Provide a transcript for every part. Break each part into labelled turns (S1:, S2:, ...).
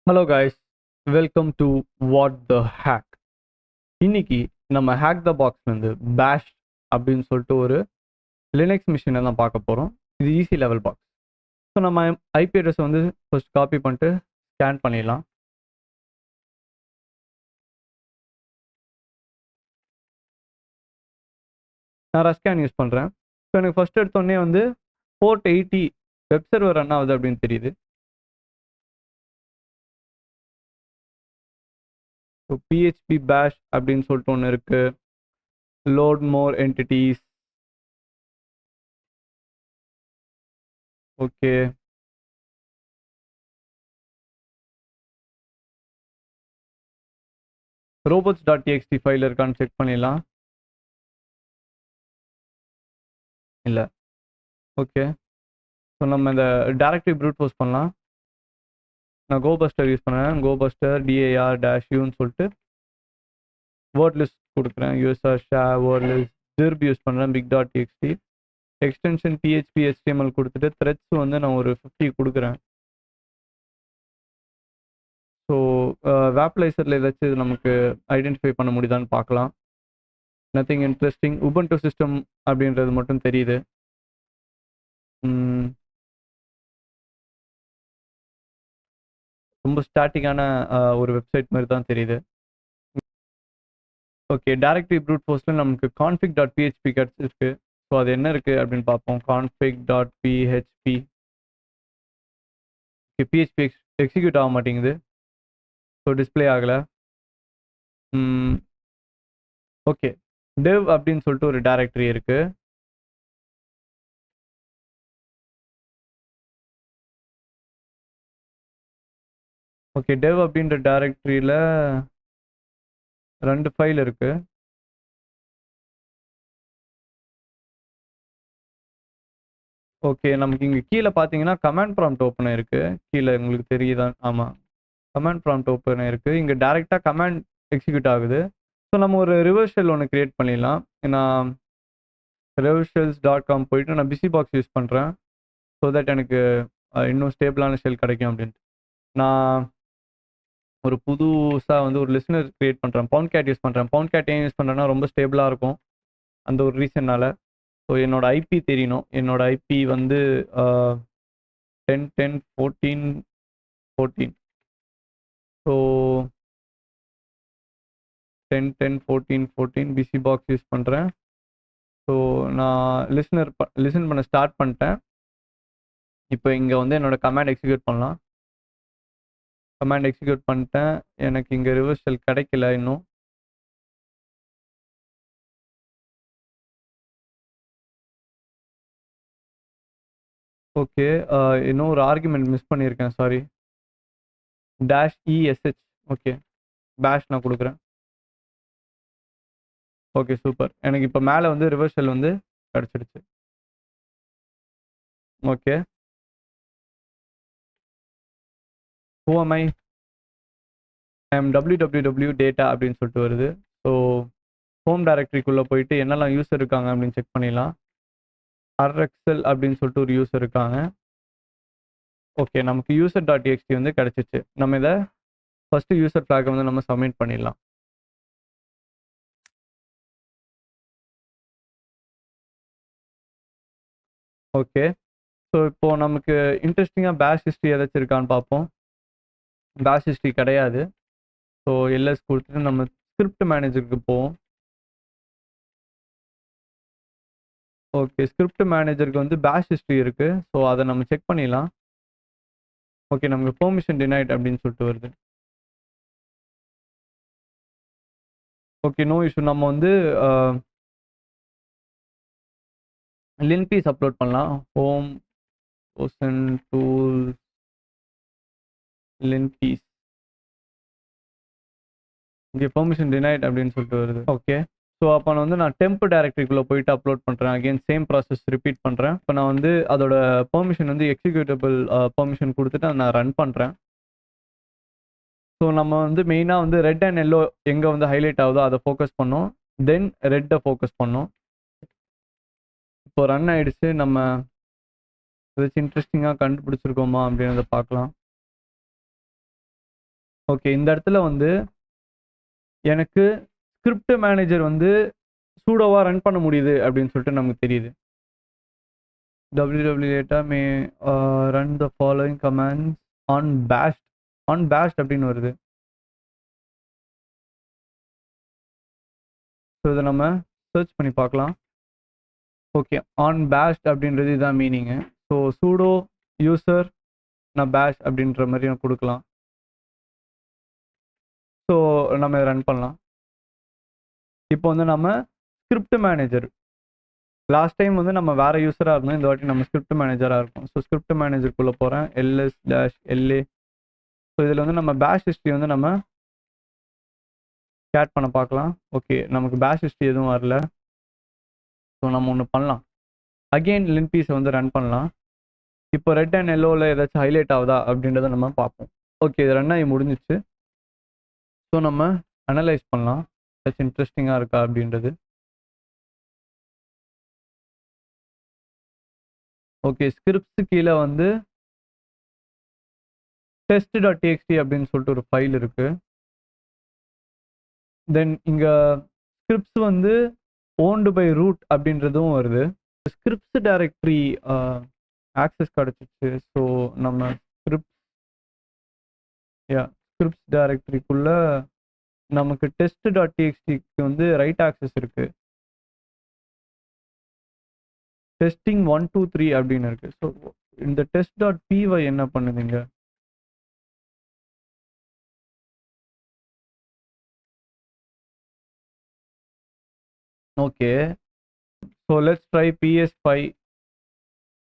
S1: Hello guys, welcome to what the hack. இன்னைக்கு நம்ம hack த பாக்ஸ்லேருந்து பேஷ் அப்படின்னு சொல்லிட்டு ஒரு லினக்ஸ் மிஷினை தான் பார்க்க போகிறோம். இது ஈஸி லெவல் பாக்ஸ். ஸோ நம்ம ஐபி அட்ரஸ் வந்து ஃபர்ஸ்ட் காப்பி பண்ணிட்டு ஸ்கேன் பண்ணிடலாம். நான் ரஸ்கேன் யூஸ் பண்ணுறேன். ஸோ எனக்கு ஃபர்ஸ்ட் எடுத்தோடனே வந்து 480 வெப் சர்வர் ரன் ஆகுது அப்படின்னு தெரியுது. ஸோ phpbash அப்படின்னு சொல்லிட்டு ஒன்று இருக்கு. லோட் மோர் என்டிட்டிஸ். ஓகே, robots.txt ஃபைல் இருக்கான்னு செக் பண்ணிடலாம். இல்லை. ஓகே, ஸோ நம்ம இந்த டேரக்டரி ப்ரூட் ஃபோர்ஸ் பண்ணலாம். நான் கோபஸ்டர் யூஸ் பண்ணுறேன். கோபஸ்டர் DAR-U சொல்லிட்டு வேர்ட் லிஸ்ட் கொடுக்குறேன். யூஎஸ்ஆர் ஷே வேர்ட் லிஸ்ட் ஜிர்ப் யூஸ் பண்ணுறேன். big.txt எக்ஸ்டென்ஷன் PHP HTML கொடுத்துட்டு த்ரெட்ஸ் வந்து நான் ஒரு 50 கொடுக்குறேன். ஸோ வேப்லைசரில் ஏதாச்சும் இது நமக்கு ஐடென்டிஃபை பண்ண முடியுதான்னு பார்க்கலாம். Nothing interesting. உபுண்டு சிஸ்டம் அப்படின்றது மட்டும் தெரியுது. ரொம்ப ஸ்டாட்டிக்கான ஒரு வெப்சைட் மாதிரி தான் தெரியுது. ஓகே, டைரக்டரி ப்ரூட் ஃபோர்ஸில் நமக்கு config.php கிடச்சிருக்கு. ஸோ அது என்ன இருக்குது அப்படின்னு பார்ப்போம். config.php. ஓகே, PHP எக்ஸிக்யூட் ஆக மாட்டேங்குது. ஸோ டிஸ்பிளே ஆகலை. ஓகே, dev அப்படின்னு சொல்லிட்டு ஒரு டைரக்டரி இருக்குது. ஓகே, dev அப்படின்ற டைரக்டரியில் 2 ஃபைல் இருக்குது. ஓகே, நமக்கு இங்கே கீழே பார்த்தீங்கன்னா கமாண்ட் ப்ராம்ப்ட் ஓப்பன் ஆயிருக்கு. கீழே உங்களுக்கு தெரியுதா? ஆமாம், கமாண்ட் ப்ராம்ப்ட் ஓப்பன் ஆயிருக்கு. இங்கே டேரெக்டாக கமாண்ட் எக்ஸிக்யூட் ஆகுது. ஸோ நம்ம ஒரு ரிவர்ஸ் ஷெல் ஒன்று க்ரியேட் பண்ணிடலாம். நான் revershells.com போயிட்டு நான் busybox யூஸ் பண்ணுறேன். ஸோ தட் எனக்கு இன்னும் ஸ்டேபிளான ஷெல் கிடைக்கும் அப்படின்ட்டு நான் ஒரு புதுசாக வந்து ஒரு லிஸ்னர் க்ரியேட் பண்ணுறேன். பவுண்ட் யூஸ் பண்ணுறேன். பவுண்ட் ஏன் யூஸ் பண்ணுறேன்னா ரொம்ப ஸ்டேபிளாக இருக்கும். அந்த ஒரு ரீசன்னால். ஸோ என்னோட ஐபி தெரியணும். என்னோட ஐபி வந்து 10.10.14.14. ஸோ 10.10.14.14 busybox யூஸ் பண்ணுறேன். ஸோ நான் லிசன் பண்ண ஸ்டார்ட் பண்ணிட்டேன். இப்போ இங்கே வந்து என்னோட கமாண்ட் எக்ஸிக்யூட் பண்ணலாம். கமாண்ட் எக்ஸிக்யூட் பண்ணிட்டேன். எனக்கு இங்கே ரிவர்ஸ் ஷெல் கிடைக்கல இன்னும். ஓகே, இன்னும் ஒரு ஆர்குமெண்ட் மிஸ் பண்ணியிருக்கேன், சாரி. -ESH. ஓகே, பேஷ் நான் கொடுக்குறேன். Okay, super. எனக்கு இப்போ மேலே வந்து ரிவர்ஸ் ஷெல் வந்து கிடச்சிடுச்சு. Okay, who am I am www data அப்படின்னு சொல்லிட்டு வருது. ஸோ ஹோம் டைரக்டரிக்குள்ளே போயிட்டு என்னெல்லாம் யூஸர் இருக்காங்க அப்படின்னு செக் பண்ணிடலாம். RXL அப்படின்னு சொல்லிட்டு ஒரு யூஸர் இருக்காங்க. ஓகே, நமக்கு user.txt வந்து கிடச்சிச்சு. நம்ம இதை ஃபஸ்ட்டு யூசர் ஃப்ளாகை வந்து நம்ம சப்மிட் பண்ணிடலாம். ஓகே, ஸோ இப்போது நமக்கு இன்ட்ரெஸ்டிங்காக பேஷ் ஹிஸ்ட்ரி ஏதாச்சும் இருக்கான்னு பார்ப்போம். பேஷ் ஹிஸ்ட்ரி கிடையாது. ஸோ எல்எஸ் கொடுத்துட்டு நம்ம ஸ்கிரிப்ட் மேனேஜருக்கு போவோம். ஓகே, ஸ்கிரிப்ட் மேனேஜருக்கு வந்து பேஷ் ஹிஸ்ட்ரி இருக்குது. ஸோ அதை நம்ம செக் பண்ணிடலாம். ஓகே, நமக்கு பெர்மிஷன் டினைட் அப்படின்னு சொல்லிட்டு வருது. Okay, no issue. நம்ம வந்து லின்பீஸ் அப்லோட் பண்ணலாம். Home ocean tools linpeas. இங்கே பெர்மிஷன் டினைட் அப்படின்னு சொல்லிட்டு வருது. ஓகே, ஸோ அப்போ நான் வந்து நான் டெம்ப் டைரக்டரிக்குள்ளே போயிட்டு அப்லோட் பண்ணுறேன். அகெயின் சேம் ப்ராசஸ் ரிப்பீட் பண்ணுறேன். இப்போ நான் வந்து அதோட பெர்மிஷன் வந்து எக்ஸிக்யூட்டபிள் பெர்மிஷன் கொடுத்துட்டு நான் ரன் பண்ணுறேன். ஸோ நம்ம வந்து மெயினாக வந்து ரெட் அண்ட் எல்லோ எங்கே வந்து ஹைலைட் ஆகுதோ அதை ஃபோக்கஸ் பண்ணோம். தென் ரெட்டை ஃபோக்கஸ் பண்ணோம். இப்போ ரன் ஆகிடுச்சு. நம்ம ஏதாச்சும் இன்ட்ரெஸ்டிங்காக கண்டுபிடிச்சிருக்கோமா அப்படின்றத பார்க்கலாம். ஓகே, இந்த இடத்துல வந்து எனக்கு ஸ்கிரிப்ட் மேனேஜர் வந்து சூடோவா ரன் பண்ண முடியுது அப்படின்னு சொல்லிட்டு நமக்கு தெரியுது. www data may run the following commands on bash அப்படின்னு வருது. ஸோ இதை நம்ம சர்ச் பண்ணி பார்க்கலாம். ஓகே, ஆன் பேஷ் அப்படின்றது இதுதான் மீனிங்கு. ஸோ சூடோ யூசர் நான் பேஷ் அப்படின்ற மாதிரி நான் கொடுக்கலாம். ஸோ நம்ம இதை ரன் பண்ணலாம். இப்போ வந்து நம்ம ஸ்கிரிப்ட் மேனேஜர், லாஸ்ட் டைம் வந்து நம்ம வேற யூஸராக இருந்தோம், இந்த வாட்டி நம்ம ஸ்கிரிப்ட் மேனேஜராக இருக்கும். ஸோ ஸ்கிரிப்ட் மேனேஜருக்குள்ளே போகிறேன், ls-la. ஸோ இதில் வந்து நம்ம பேஷ் ஹிஸ்ட்ரி வந்து நம்ம கேட் பண்ண பார்க்கலாம். ஓகே, நமக்கு பேஷ் ஹிஸ்ட்ரி எதுவும் வரல. ஸோ நம்ம ஒன்று பண்ணலாம், அகெயின் லின்பீஸை வந்து ரன் பண்ணலாம். இப்போ ரெட் அண்ட் எல்லோவில் ஏதாச்சும் ஹைலைட் ஆகுதா அப்படின்றத நம்ம பார்ப்போம். ஓகே, இது ரன் ஆகி முடிஞ்சிச்சு. ஸோ நம்ம அனலைஸ் பண்ணலாம் ஏதாச்சும் இன்ட்ரெஸ்டிங்காக இருக்கா அப்படின்றது. ஓகே, ஸ்கிரிப்ட்ஸு கீழே வந்து test.txt அப்படின்னு சொல்லிட்டு ஒரு ஃபைல் இருக்கு. தென் இங்கே ஸ்கிரிப்ட்ஸ் வந்து ஓன்டு பை ரூட் அப்படின்றதும் வருது. ஸ்கிரிப்ட்ஸ் டைரக்டரி ஆக்சஸ் கிடச்சிச்சு. ஸோ நம்ம ஸ்கிரிப்ட்ஸ் டைரக்டரிக்குள்ள நமக்கு test.txtக்கு வந்து ரைட் ஆக்சஸ் இருக்கு. டெஸ்டிங் 1 2 3 அப்படின்னு இருக்கு. ஸோ இந்த test.py என்ன பண்ணுதுங்க? ஓகே, ஸோ லெட்ஸ் ட்ரை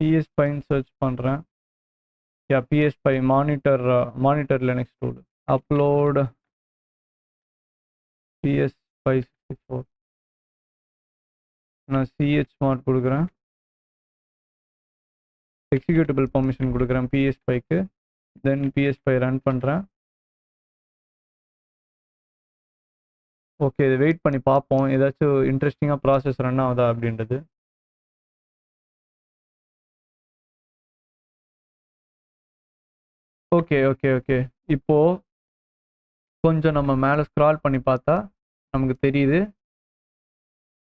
S1: pspyன்னு சர்ச் பண்ணுறேன். pspy monitor Linux tool. Upload pspy64. நான் chmod கொடுக்குறேன், எக்ஸிக்யூட்டபிள் பர்மிஷன் கொடுக்குறேன் pspyக்கு. தென் pspy ரன் பண்ணுறேன். ஓகே, இது வெயிட் பண்ணி பார்ப்போம் ஏதாச்சும் இன்ட்ரெஸ்டிங்காக ப்ராசஸ் ரன் ஆகுதா அப்படின்றது. ஓகே ஓகே ஓகே இப்போ கொஞ்சம் நம்ம மேலே ஸ்க்ரால் பண்ணி பார்த்தா நமக்கு தெரியுது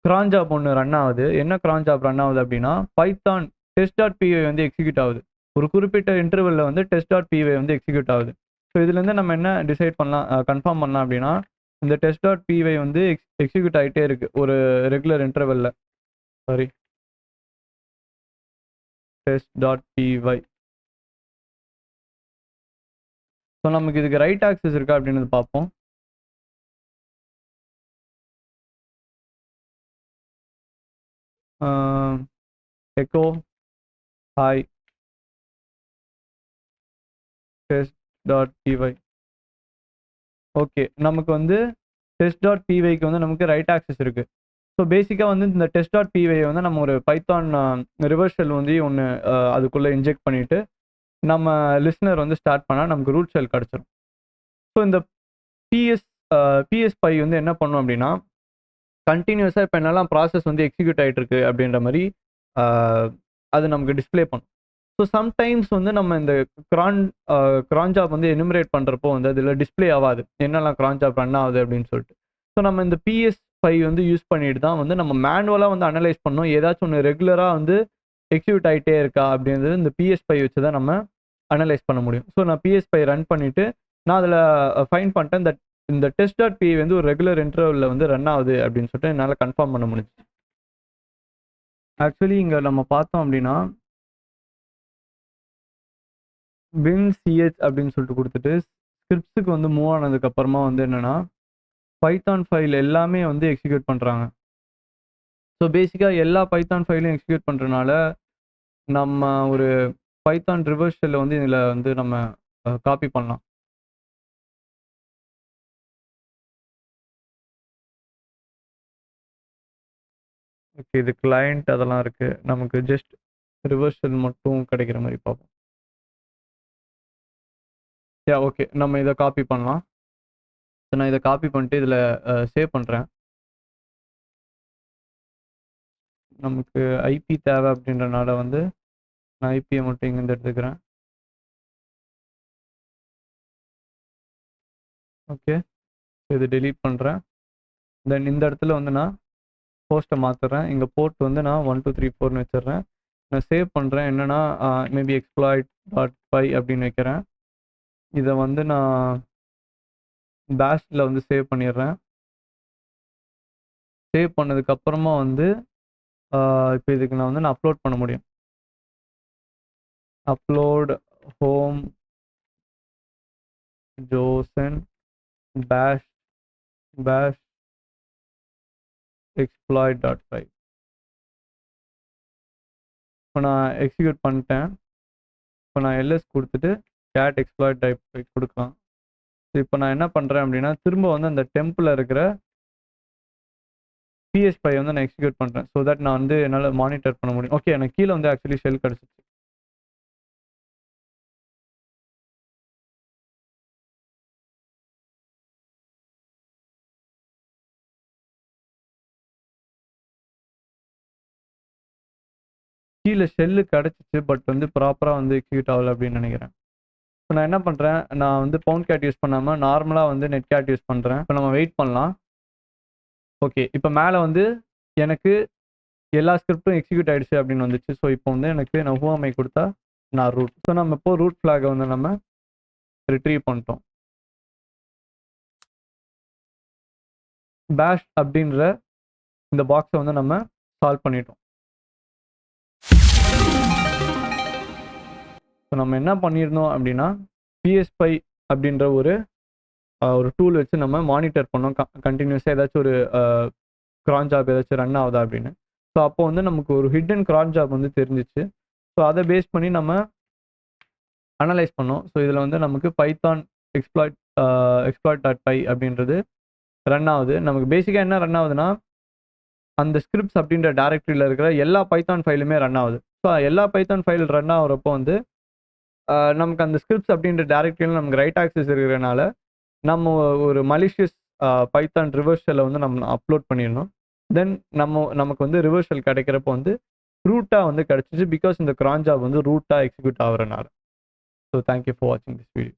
S1: cron job ஒன்று ரன் ஆகுது. என்ன cron job ரன் ஆகுது அப்படின்னா, பைத்தான் test.py வந்து எக்ஸிக்யூட் ஆகுது. ஒரு குறிப்பிட்ட இன்டர்வெல்ல வந்து test.py வந்து எக்ஸிக்யூட் ஆகுது. ஸோ இதுலேருந்து நம்ம என்ன டிசைட் பண்ணலாம், கன்ஃபார்ம் பண்ணலாம் அப்படின்னா, இந்த test.py வந்து எக்ஸிக்யூட் ஆகிட்டே இருக்கு ஒரு ரெகுலர் இன்டர்வெல்ல. Sorry, test.py. ஸோ நமக்கு இதுக்கு ரைட் ஆக்சஸ் இருக்கா அப்படின்னு பார்ப்போம். Echo hi test.py. ஓகே, நமக்கு வந்து test.pyக்கு வந்து நமக்கு ரைட் ஆக்சஸ் இருக்கு. ஸோ பேசிக்காக வந்து இந்த test.py வந்து நம்ம ஒரு பைத்தான் ரிவர்ஸ் ஷெல் வந்து ஒன்று அதுக்குள்ளே இன்ஜெக்ட் பண்ணிட்டு நம்ம லிஸ்னர் வந்து ஸ்டார்ட் பண்ணால் நமக்கு ரூட் ஷெல் கிடச்சிரும். ஸோ இந்த pspy வந்து என்ன பண்ணும் அப்படின்னா, கண்டினியூஸாக இப்போ என்னெல்லாம் ப்ராசஸ் வந்து எக்ஸிக்யூட் ஆகிட்டு இருக்கு அப்படின்ற மாதிரி அது நமக்கு டிஸ்பிளே பண்ணும். ஸோ சம்டைம்ஸ் வந்து நம்ம இந்த cron job வந்து எனுமரேட் பண்ணுறப்போ வந்து அதில் டிஸ்பிளே ஆகாது என்னெல்லாம் cron job ரன் ஆகுது அப்படின்னு சொல்லிட்டு. ஸோ நம்ம இந்த pspy வந்து யூஸ் பண்ணிட்டு தான் வந்து நம்ம மேனுவலாக வந்து அனலைஸ் பண்ணோம் ஏதாச்சும் ஒன்று ரெகுலராக வந்து எக்ஸிக்யூட் ஆகிட்டே இருக்கா அப்படின்றது இந்த pspy வச்சு தான் நம்ம அனலைஸ் பண்ண முடியும். ஸோ நான் pspy ரன் பண்ணிவிட்டு நான் அதில் ஃபைன் பண்ணிட்டேன் இந்த test.py வந்து ஒரு ரெகுலர் இன்டர்வலில் வந்து ரன் ஆகுது அப்படின்னு சொல்லிட்டு என்னால் கன்ஃபார்ம் பண்ண முடிஞ்சு. ஆக்சுவலி இங்கே நம்ம பார்த்தோம் அப்படின்னா bin.ch அப்படின்னு சொல்லிட்டு கொடுத்துட்டு ஸ்கிரிப்ட்ஸுக்கு வந்து மூவ் ஆனதுக்கு அப்புறமா வந்து என்னன்னா பைத்தான் ஃபைல் எல்லாமே வந்து எக்ஸிக்யூட் பண்ணுறாங்க. ஸோ பேசிக்காக எல்லா பைத்தான் ஃபைலையும் எக்ஸிக்யூட் பண்ணுறதுனால நம்ம ஒரு பைத்தான் ரிவர்ஸ் ஷெல்லை வந்து இதில் வந்து நம்ம காப்பி பண்ணலாம். ஓகே, இது கிளைண்ட் அதெல்லாம் இருக்குது, நமக்கு ஜஸ்ட் ரிவர்ஸ் ஷெல் மட்டும் கிடைக்கிற மாதிரி பார்ப்போம். ஓகே, நம்ம இதை காப்பி பண்ணலாம். நான் இதை காப்பி பண்ணிட்டு இதில் சேவ் பண்ணுறேன். நமக்கு ஐபி தேவை அப்படின்றனால வந்து நான் ஐபியை மட்டும் இங்கேருந்து எடுத்துக்கிறேன். ஓகே, இது டெலீட் பண்ணுறேன். தென் இந்த இடத்துல வந்து நான் போஸ்ட்டை மாற்றுறேன். இங்கே போர்ட் வந்து நான் 1234ன்னு வச்சிடுறேன். நான் சேவ் பண்ணுறேன். என்னென்னா மேபி exploit.py அப்படின்னு வைக்கிறேன். இதை வந்து நான் பேஷில் வந்து சேவ் பண்ணிடுறேன். சேவ் பண்ணதுக்கப்புறமா வந்து இப்போ இதுக்கு நான் வந்து அப்லோட் பண்ண முடியும். அப்லோட் ஹோம் ஜோசன் பேஷ் exploit.py. இப்போ நான் எக்ஸிக்யூட் பண்ணிட்டேன். இப்போ நான் எல்எஸ் கொடுத்துட்டு cat exploit.py கொடுக்கலாம். இப்போ நான் என்ன பண்ணுறேன் அப்படின்னா திரும்ப வந்து அந்த டெம்பில் இருக்கிற pspy வந்து நான் எக்ஸிக்யூட் பண்ணுறேன். ஸோ தட் நான் வந்து என்னால் மானிட்டர் பண்ண முடியும். ஓகே, எனக்கு கீழே வந்து ஆக்சுவலி ஷெல் கிடச்சிச்சு. கீழே ஷெல்லு கிடச்சிச்சு, பட் வந்து ப்ராப்பராக வந்து எக்ஸிக்யூட் ஆகலை அப்படின்னு நினைக்கிறேன். இப்போ நான் என்ன பண்ணுறேன், நான் வந்து பவுண்ட் கேட் யூஸ் பண்ணாமல் நார்மலாக வந்து நெட் கேட் யூஸ் பண்ணுறேன். இப்போ நம்ம வெயிட் பண்ணலாம். ஓகே, இப்போ மேலே வந்து எனக்கு எல்லா ஸ்கிரிப்டும் எக்ஸிக்யூட் ஆகிடுச்சு அப்படின்னு வந்துச்சு. ஸோ இப்போ வந்து எனக்கு நான் ஹூஎம்ஐ கொடுத்தா நான் ரூட். ஸோ நம்ம இப்போ ரூட் ஃப்ளாகை வந்து நம்ம ரிட்ரீவ் பண்ணிட்டோம். பேஷ் அப்படின்ற இந்த பாக்ஸை வந்து நம்ம சால்வ் பண்ணிட்டோம். ஸோ நம்ம என்ன பண்ணியிருந்தோம் அப்படின்னா pspy அப்படின்ற ஒரு டூல் வச்சு நம்ம மானிட்டர் பண்ணோம் கண்டினியூஸாக ஏதாச்சும் ஒரு க்ரான் ஜாப் ஏதாச்சும் ரன் ஆகுதா அப்படின்னு. ஸோ அப்போ வந்து நமக்கு ஒரு ஹிடன் க்ரான் ஜாப் வந்து தெரிஞ்சிச்சு. ஸோ அதை பேஸ் பண்ணி நம்ம அனலைஸ் பண்ணோம். ஸோ இதில் வந்து நமக்கு பைத்தான் exploit.py அப்படின்றது ரன் ஆகுது. நமக்கு பேசிக்காக என்ன ரன் ஆகுதுன்னா அந்த ஸ்கிரிப்ட்ஸ் அப்படின்ற டைரக்டரியில் இருக்கிற எல்லா பைத்தான் ஃபைலுமே ரன் ஆகுது. ஸோ எல்லா பைத்தான் ஃபைல் ரன் ஆகிறப்போ வந்து நமக்கு அந்த ஸ்கிரிப்ட்ஸ் அப்படின்ற டைரக்டரியில் நமக்கு ரைட் ஆக்சஸ் இருக்கிறதுனால நம்ம ஒரு மலிஷியஸ் பைத்தான் ரிவர்ஷலை வந்து நம்ம அப்லோட் பண்ணிடணும். தென் நமக்கு வந்து ரிவர்ஷல் கிடைக்கிறப்போ வந்து ரூட்டாக வந்து கிடச்சிச்சு. பிகாஸ் இந்த க்ரான் ஜாப் வந்து ரூட்டாக எக்ஸிக்யூட் ஆகிறனால. ஸோ தேங்க்யூ ஃபார் வாட்சிங் திஸ் வீடியோ.